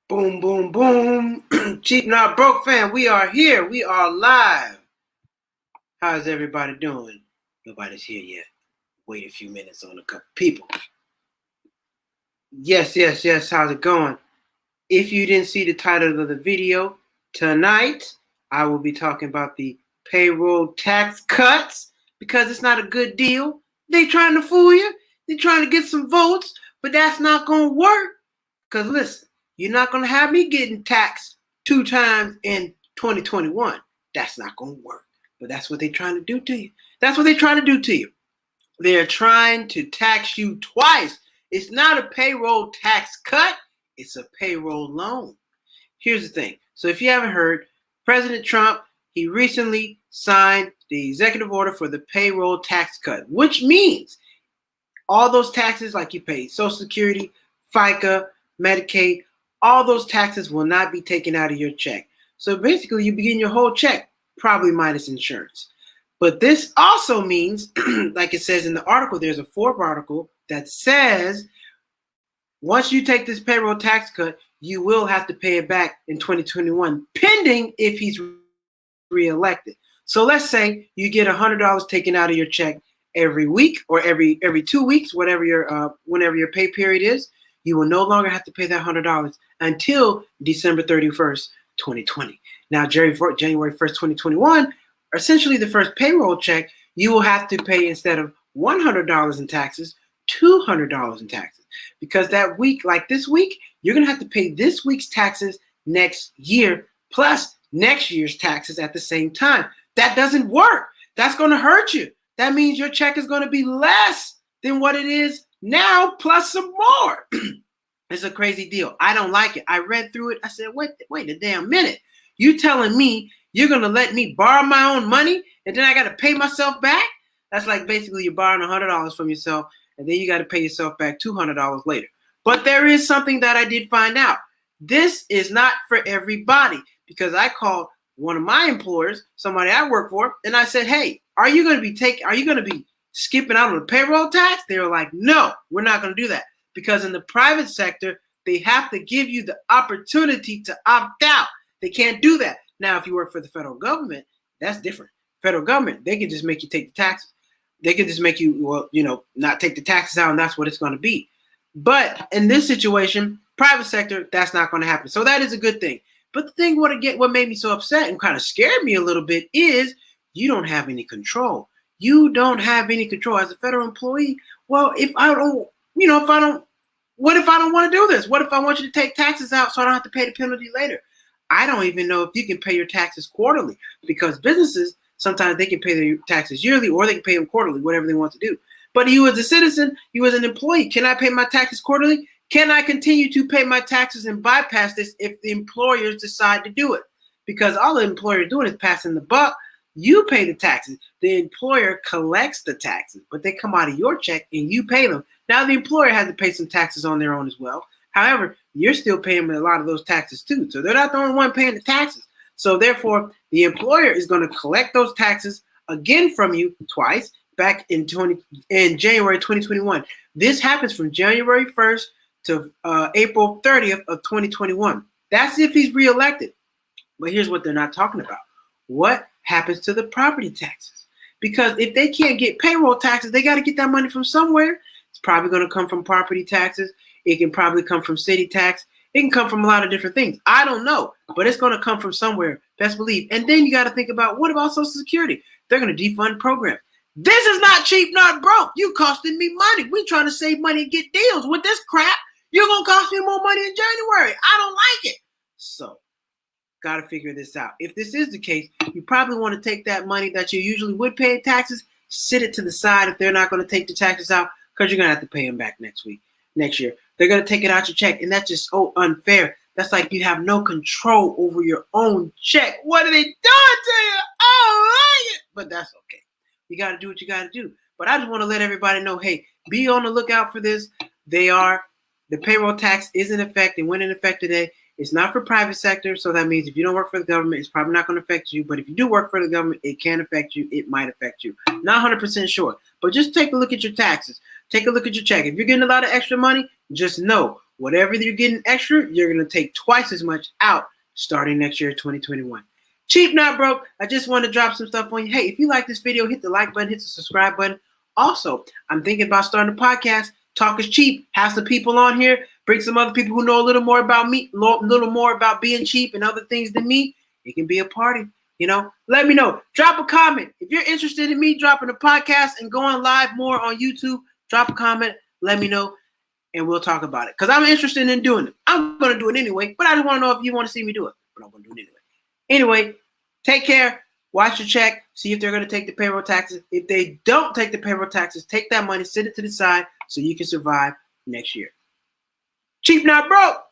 Boom, boom, boom. Cheap Not Broke fam, we are here. We are live. How's everybody doing? Nobody's here yet. Wait a few minutes on a couple people. Yes. How's it going? If you didn't see the title of the video, tonight I will be talking about the payroll tax cuts because it's not a good deal. They trying to fool you. They're trying to get some votes, but that's not going to work. Because listen, you're not going to have me getting taxed 2 times in 2021. That's not going to work. But that's what they're trying to do to you. That's what they're trying to do to you. They're trying to tax you twice. It's not a payroll tax cut. It's a payroll loan. Here's the thing. So if you haven't heard, President Trump, he recently signed the executive order for the payroll tax cut, which means all those taxes like you pay Social Security, FICA, Medicaid, all those taxes will not be taken out of your check. So basically you begin your whole check, probably minus insurance. But this also means, like it says in the article, there's a Forbes article that says once you take this payroll tax cut, you will have to pay it back in 2021, pending if he's reelected. So let's say you get $100 taken out of your check every week or every 2 weeks, whatever whenever your pay period is. You will no longer have to pay that $100 until December 31st, 2020. Now, January 1st, 2021, essentially the first payroll check, you will have to pay instead of $100 in taxes, $200 in taxes. Because that week, like this week, you're going to have to pay this week's taxes next year, plus next year's taxes at the same time. That doesn't work. That's going to hurt you. That means your check is going to be less than what it is now, plus some more. It's a crazy deal. I don't like it. I read through it. I said, wait a damn minute. You telling me you're going to let me borrow my own money and then I got to pay myself back? That's like basically you're borrowing $100 from yourself and then you got to pay yourself back $200 later. But there is something that I did find out. This is not for everybody because I called one of my employers, somebody I work for, and I said, hey, are you going to be skipping out on the payroll tax? They were like, no, we're not going to do that. Because in the private sector, they have to give you the opportunity to opt out. They can't do that. Now, if you work for the federal government, that's different. Federal government, they can just make you take the taxes. They can just make you, not take the taxes out, and that's what it's going to be. But in this situation, private sector, that's not going to happen. So that is a good thing. But the thing what made me so upset and kind of scared me a little bit is you don't have any control. You don't have any control as a federal employee. Well, what if I don't want to do this? What if I want you to take taxes out so I don't have to pay the penalty later? I don't even know if you can pay your taxes quarterly because businesses, sometimes they can pay their taxes yearly or they can pay them quarterly, whatever they want to do. But you as a citizen, you as an employee, can I pay my taxes quarterly? Can I continue to pay my taxes and bypass this if the employers decide to do it? Because all the employer is doing is passing the buck. You pay the taxes. The employer collects the taxes, but they come out of your check and you pay them. Now, the employer has to pay some taxes on their own as well. However, you're still paying a lot of those taxes too. So they're not the only one paying the taxes. So therefore, the employer is going to collect those taxes again from you twice back in January 2021. This happens from January 1st to April 30th of 2021. That's if he's reelected. But here's what they're not talking about. What happens to the property taxes? Because if they can't get payroll taxes, they got to get that money from somewhere. It's probably going to come from property taxes. It can probably come from city tax. It can come from a lot of different things. I don't know, but it's going to come from somewhere, best believe. And then you got to think about, what about Social Security? They're going to defund programs. This is not cheap, not broke. You costing me money. We trying to save money and get deals. With this crap, you're going to cost me more money in January. I don't like it. So, got to figure this out. If this is the case, you probably want to take that money that you usually would pay in taxes, sit it to the side if they're not going to take the taxes out, because you're going to have to pay them back next year. They're going to take it out your check, and that's just so unfair. That's like you have no control over your own check. What are they doing to you? I don't like it. But that's okay. You got to do what you got to do. But I just want to let everybody know, hey, be on the lookout for this. The payroll tax is in effect and went in effect today. It's not for private sector, so that means if you don't work for the government, it's probably not going to affect you. But if you do work for the government, it can affect you. It might affect you. Not 100% sure, but just take a look at your taxes. Take a look at your check. If you're getting a lot of extra money, just know whatever you're getting extra, you're going to take twice as much out starting next year, 2021. Cheap, not broke. I just want to drop some stuff on you. Hey, if you like this video, hit the like button, hit the subscribe button. Also, I'm thinking about starting a podcast. Talk is cheap. Have some people on here. Bring some other people who know a little more about me, a little more about being cheap and other things than me. It can be a party. Let me know. Drop a comment. If you're interested in me dropping a podcast and going live more on YouTube, drop a comment. Let me know, and we'll talk about it. Because I'm interested in doing it. I'm going to do it anyway, but I just want to know if you want to see me do it. But I'm going to do it anyway. Anyway, take care. Watch your check. See if they're going to take the payroll taxes. If they don't take the payroll taxes, take that money, set it to the side so you can survive next year. Cheap, not broke.